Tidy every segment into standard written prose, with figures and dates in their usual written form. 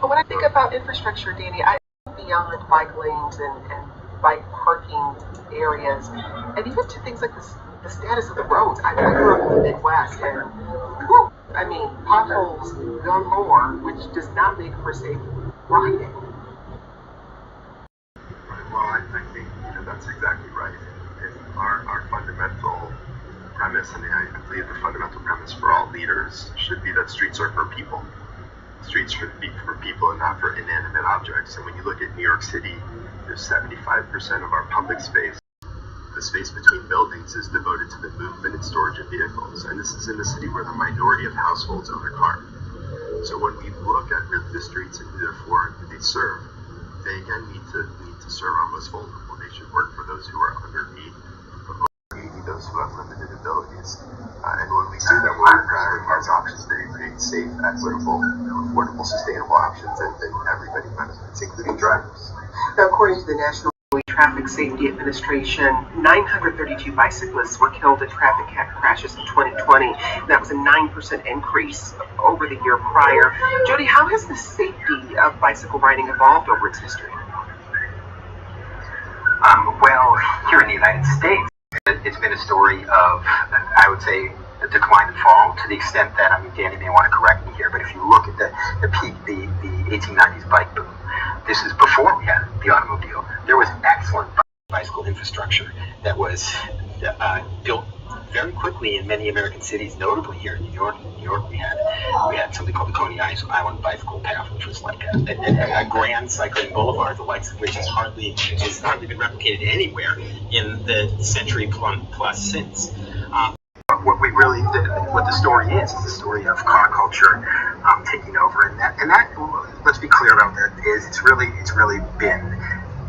But when I think about infrastructure, Danny, I think beyond bike lanes and bike parking areas, and even to things like the status of the roads. I grew up in the Midwest, and whew, I mean, potholes galore, which does not make for safe riding. Well, I think that's exactly right. And our fundamental premise, and I believe the fundamental premise for all leaders should be that streets are for people. Streets should be for people and not for inanimate objects. And when you look at New York City, there's 75% of our public space. The space between buildings is devoted to the movement and storage of vehicles. And this is in a city where the minority of households own a car. So when we look at really the streets and who they're for and who they serve, they again need to serve our most vulnerable. They should work for those who are underneath, but mostly those who have limited abilities. And when we do that, when we prioritize options that create safe, equitable, affordable, sustainable options, and everybody benefits, including drivers. Now, according to the National Traffic Safety Administration, 932 bicyclists were killed in traffic crashes in 2020. That was a 9% increase over the year prior. Jody, how has the safety of bicycle riding evolved over its history? Well, here in the United States, it's been a story of, I would say, a decline and fall, to the extent that, Danny may want to correct me here, but if you look at the peak, the 1890s bike boom, this is before we had the automobile. There was excellent bicycle infrastructure that was built very quickly in many American cities, notably here in New York. In New York, we had something called the Coney Island Bicycle Path, which was like a grand cycling boulevard, the likes of which has hardly been replicated anywhere in the century plus since. What the story is the story of car culture taking over, and that let's be clear about that, is it's really been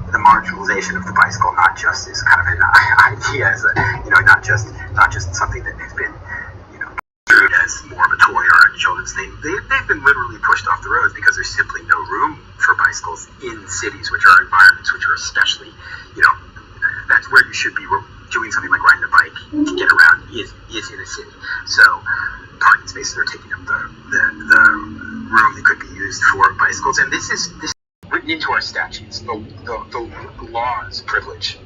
the marginalization of the bicycle, not just as kind of an idea, as not just something that has been viewed as more of a toy or a children's thing. They've been literally pushed off the roads because there's simply no room for bicycles in cities, which are environments which are especially, that's where you should be doing something like riding a bike to get around is in a city. So parking spaces are taking up the room that could be used for bicycles, and this is written into our statutes. The laws privilege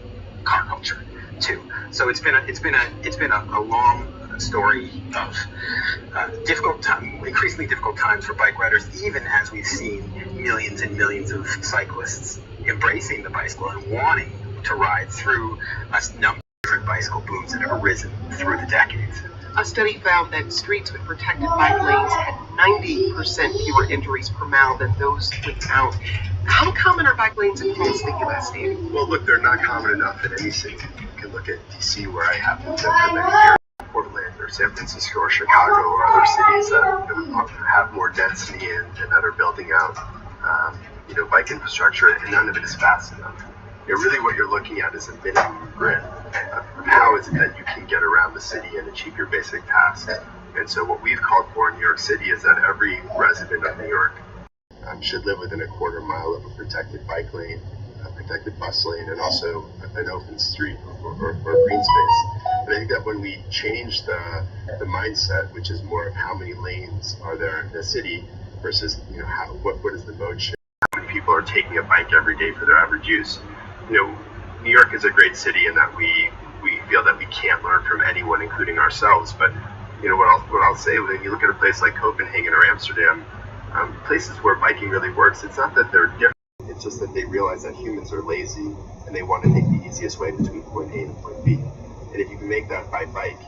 car culture too. So it's been a long story of increasingly difficult times for bike riders, even as we've seen millions and millions of cyclists embracing the bicycle and wanting to ride through a number of different bicycle booms that have arisen through the decades. A study found that streets with protected bike lanes had 90% fewer injuries per mile than those without. How common are bike lanes across the U.S., Danny? Well, look, they're not common enough in any city. You can look at D.C., where I have lived for many years, Portland, or San Francisco, or Chicago, or other cities that have more density and that are building out, bike infrastructure, and none of it is fast enough. Really what you're looking at is a minimum grid of how is it that you can get around the city and achieve your basic tasks. And so what we've called for in New York City is that every resident of New York should live within a quarter mile of a protected bike lane, a protected bus lane, and also an open street or green space. And I think that when we change the mindset, which is more of how many lanes are there in the city versus what is the mode shift, how many people are taking a bike every day for their average use. New York is a great city in that we feel that we can't learn from anyone, including ourselves. But what I'll say, when you look at a place like Copenhagen or Amsterdam, places where biking really works, it's not that they're different. It's just that they realize that humans are lazy and they want to take the easiest way between point A and point B. And if you can make that by bike,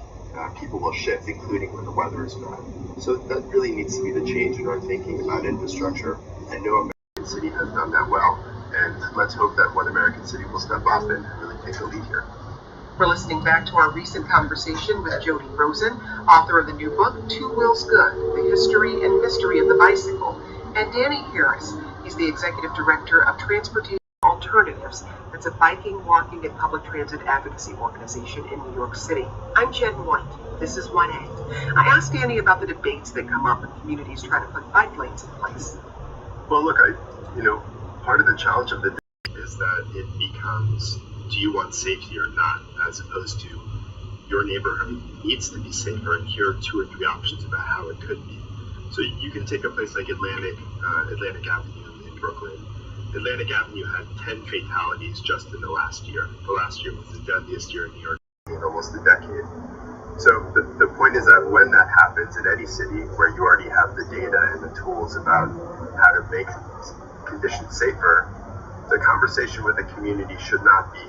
people will shift, including when the weather is bad. So that really needs to be the change in our thinking about infrastructure. I know American City has done that well. And let's hope that one American city will step up and really take the lead here. We're listening back to our recent conversation with Jody Rosen, author of the new book, Two Wheels Good, The History and Mystery of the Bicycle, and Danny Harris. He's the Executive Director of Transportation Alternatives. That's a biking, walking, and public transit advocacy organization in New York City. I'm Jen White. This is 1A. I asked Danny about the debates that come up when communities try to put bike lanes in place. Well, look, part of the challenge of the day is that it becomes, do you want safety or not, as opposed to your neighborhood needs to be safer, and here are 2 or 3 options about how it could be. So you can take a place like Atlantic Avenue in Brooklyn. Atlantic Avenue had 10 fatalities just in the last year. The last year was the deadliest year in New York in almost a decade. So the point is that when that happens in any city where you already have the data and the tools about how to make conditions safer, the conversation with the community should not be,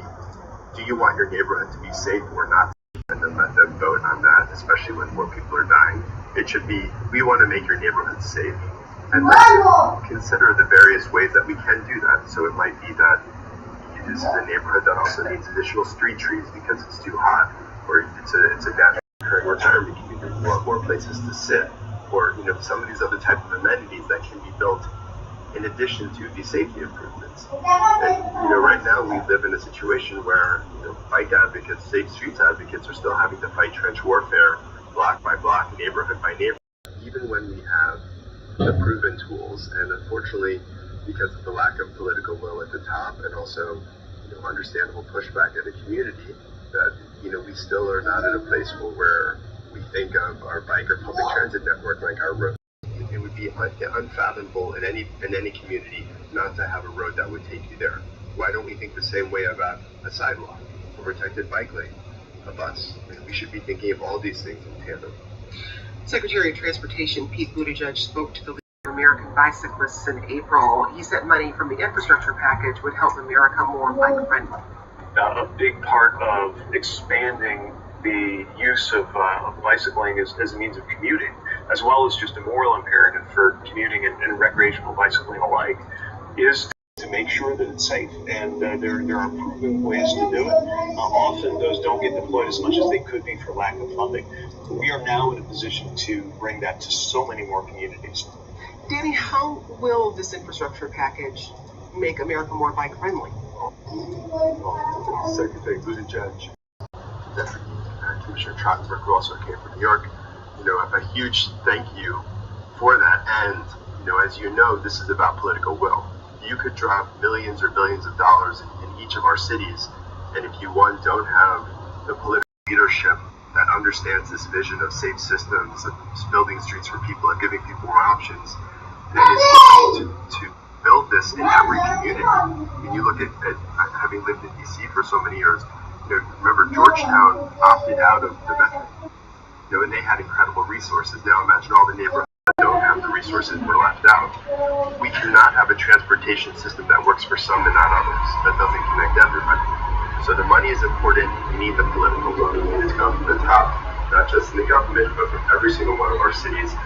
do you want your neighborhood to be safe or not? And then let them vote on that, especially when more people are dying. It should be, we want to make your neighborhood safe. And let's consider the various ways that we can do that. So it might be that this is a neighborhood that also needs additional street trees because it's too hot, or it's a natural retirement community, you want more places to sit, or some of these other type of amenities that can be built in addition to the safety improvements. And right now we live in a situation where bike advocates, safe streets advocates are still having to fight trench warfare, block by block, neighborhood by neighborhood, even when we have the proven tools. And unfortunately, because of the lack of political will at the top, and also understandable pushback at the community, that we still are not in a place where we think of our bike or public transit network like our road. It would be unfathomable in any community not to have a road that would take you there. Why don't we think the same way about a sidewalk, a protected bike lane, a bus? We should be thinking of all these things in tandem. Secretary of Transportation Pete Buttigieg spoke to the League of American Bicyclists in April. He said money from the infrastructure package would help America more bike-friendly. A big part of expanding the use of bicycling as a means of commuting, as well as just a moral imperative for commuting and recreational bicycling alike, is to make sure that it's safe. And there are proven ways to do it. Often those don't get deployed as much as they could be for lack of funding. But we are now in a position to bring that to so many more communities. Danny, how will this infrastructure package make America more bike-friendly? Secretary Buttigieg, Deputy Commissioner Trottenberg, who also came from New York, a huge thank you for that. And, as you know, this is about political will. You could drop millions or billions of dollars in each of our cities, and if you, one, don't have the political leadership that understands this vision of safe systems, of building streets for people and giving people more options, then it's difficult to build this in every community. When you look at having lived in DC for so many years, remember Georgetown opted out of the metro, and they had incredible resources. Now imagine all the neighborhoods that don't have the resources were left out. We cannot have a transportation system that works for some and not others, that doesn't connect everybody. So the money is important. We need the political will. We need to come from the top, not just in the government, but from every single one of our cities,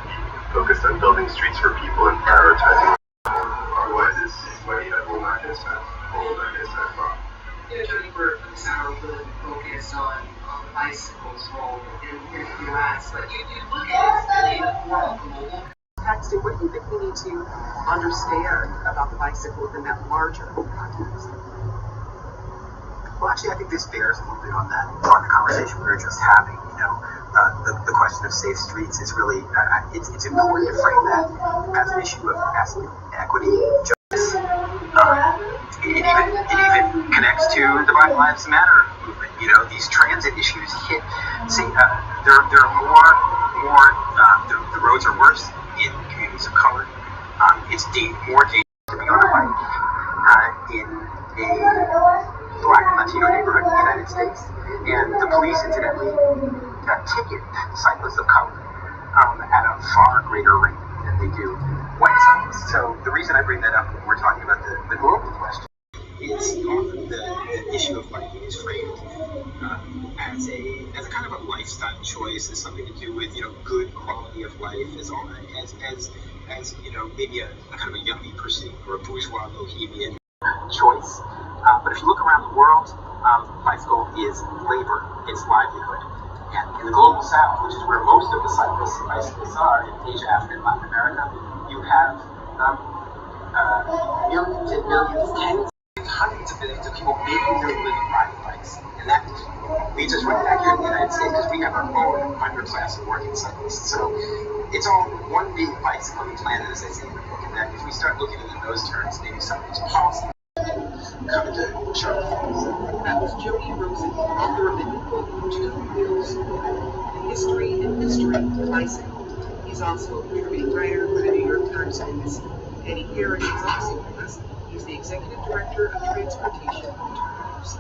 focused on building streets for people and prioritizing. Otherwise, this money that will not get spent. Jody, we're really focused on the bicycle's role in the U.S., but you look at it in a more global context, and what do you think we need to understand about the bicycle within that larger context? Well, actually, I think this bears a little bit on the conversation we were just having. The question of safe streets is really, it's important to frame that as an issue of equity, justice. It even connects to the Black Lives Matter movement. These transit issues hit. See, there are more. The roads are worse in communities of color. It's more dangerous to be on a bike in a Black and Latino neighborhood in the United States, and the police incidentally ticket cyclists of color at a far greater rate than they do white cyclists. So the reason I bring that up when we're talking about the global question is often the issue of biking is framed as a kind of a lifestyle choice, as something to do with good quality of life, as maybe a kind of a yuppie pursuit or a bourgeois bohemian choice. But if you look around the world, bicycle is labor, it's livelihood. And in the global south, which is where most of the cyclists and bicyclists are, in Asia, Africa, and Latin America, you have millions and millions, tens and hundreds of millions of people making their living riding bikes. And that leads us right back here in the United States, because we have our own underclass of working cyclists. So it's all one big bicycling planet, as I say in the book. And that if we start looking at it in those terms, maybe something's possible. Coming to Charlotte Falls. That was Jody Rosen, author of the new book, Two Wheels Good, The History and Mystery of the Bicycle. He's also a contributing writer for the New York Times Magazine. Danny Harris is also with us. He's the Executive Director of Transportation Alternatives.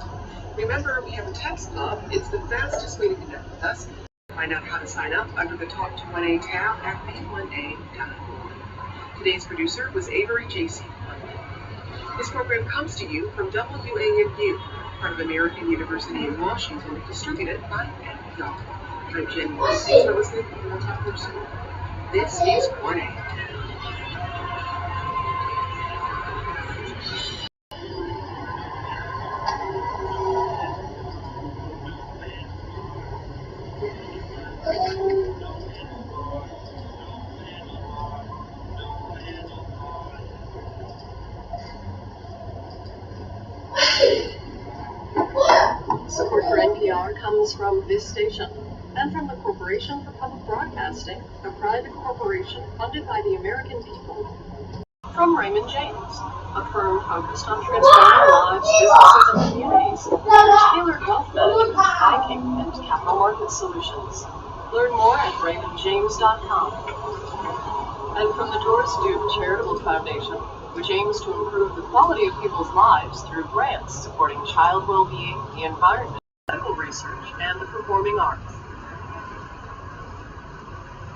Remember, we have a text club. It's the fastest way to connect with us. Find out how to sign up under the Talk to 1A tab at v1a.org. Today's producer was Avery J.C. This program comes to you from WAMU, part of American University in Washington, distributed by NPR. I'm Jen Moore. Thanks for listening, and we'll talk to you soon. This is 1A. Support for NPR comes from this station and from the Corporation for Public Broadcasting, a private corporation funded by the American people. From Raymond James, a firm focused on transforming lives, businesses, and communities through tailored wealth management, banking, and capital market solutions. Learn more at raymondjames.com. And from the Doris Duke Charitable Foundation, which aims to improve the quality of people's lives through grants supporting child well-being, the environment, medical research, and the performing arts.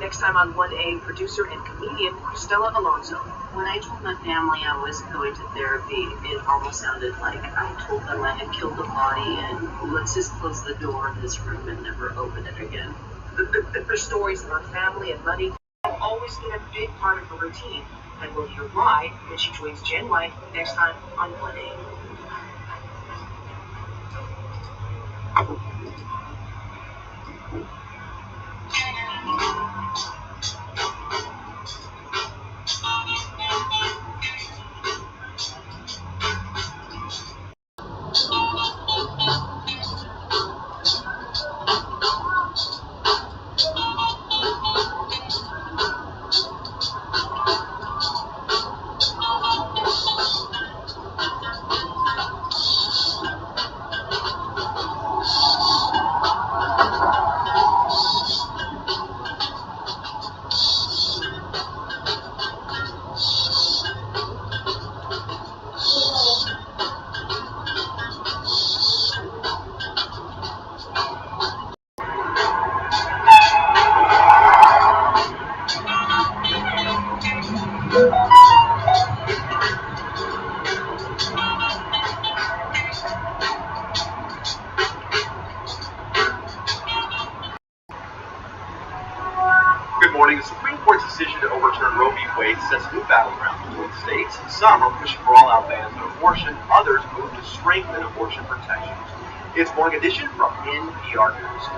Next time on 1A, producer and comedian Cristela Alonso. When I told my family I was going to therapy, it almost sounded like I told them I had killed a body and let's just close the door in this room and never open it again. The stories about family and money have always been a big part of her routine, and we'll hear why when she joins Jen White next time on 1A. Good morning. The Supreme Court's decision to overturn Roe v. Wade sets new battlegrounds between states. Some are pushing for all-out bans on abortion. Others move to strengthen abortion protections. It's Morning Edition from NPR News.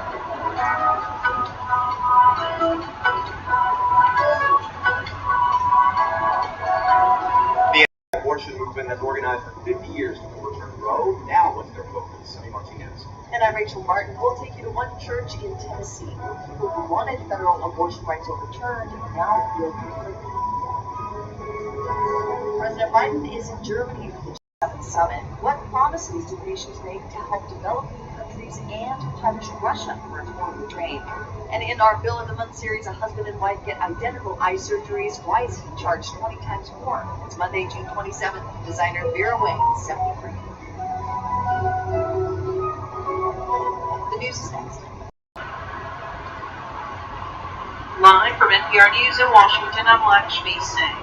The anti-abortion movement has organized for 50 years to overturn Roe. Now what's their focus? Sunny Martinez. And I'm Rachel Martin. We'll take you to one church in Tennessee where people who wanted federal abortion rights overturned now feel conflicted. President Biden is in Germany for the G7 summit. What promises do nations make to help developing countries and punish Russia for its war in Ukraine? And in our Bill of the Month series, a husband and wife get identical eye surgeries. Why is he charged 20 times more? It's Monday, June 27th. Designer Vera Wang, 73. The news is next. Live from NPR News in Washington, I'm Lakshmi Singh.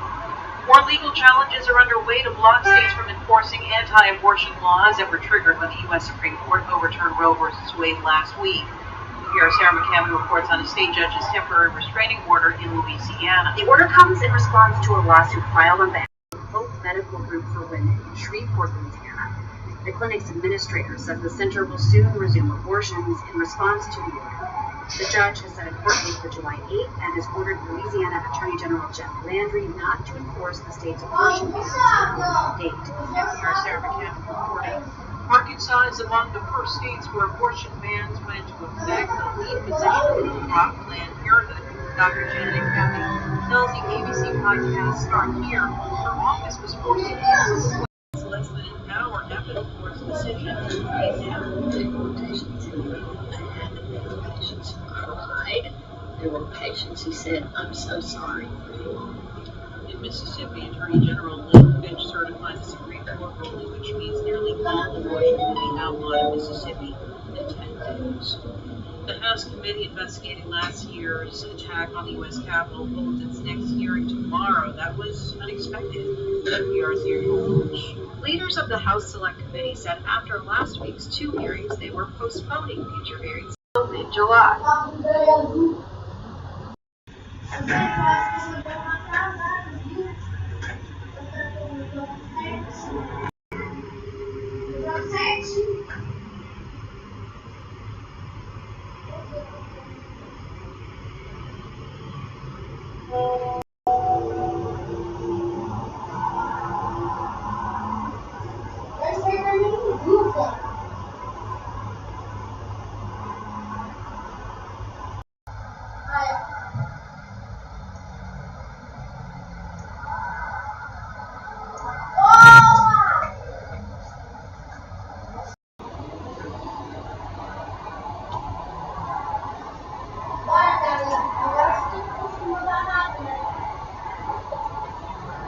More legal challenges are underway to block states from enforcing anti-abortion laws that were triggered when the U.S. Supreme Court overturned Roe v. Wade last week. NPR's Sarah McCammon reports on a state judge's temporary restraining order in Louisiana. The order comes in response to a lawsuit filed on behalf of Hope Medical Group for Women in Shreveport, Louisiana. The clinic's administrator said the center will soon resume abortions in response to the order. The judge has set a court date for July 8th and has ordered Louisiana Attorney General Jeff Landry not to enforce the state's abortion bans until the date. NPR's Sarah McCammon reporting. Arkansas is among the first states where abortion bans went into effect. The lead physician of Planned Parenthood, Dr. Janet Kathy, tells the ABC podcast Start Here her office was forced to cancel less than an hour after the court's decision. Right now, There were patients cried. There were patients allegations. He said, "I'm so sorry." In Mississippi, Attorney General Lynn Fitch certified a Supreme Court ruling which means nearly all abortions will be outlawed in Mississippi in 10 days. The House committee investigating last year's attack on the U.S. Capitol holds its next hearing tomorrow. That was unexpected. NPR's Deirdre Walsh. Leaders of the House Select Committee said after last week's 2 hearings, they were postponing future hearings until mid-July.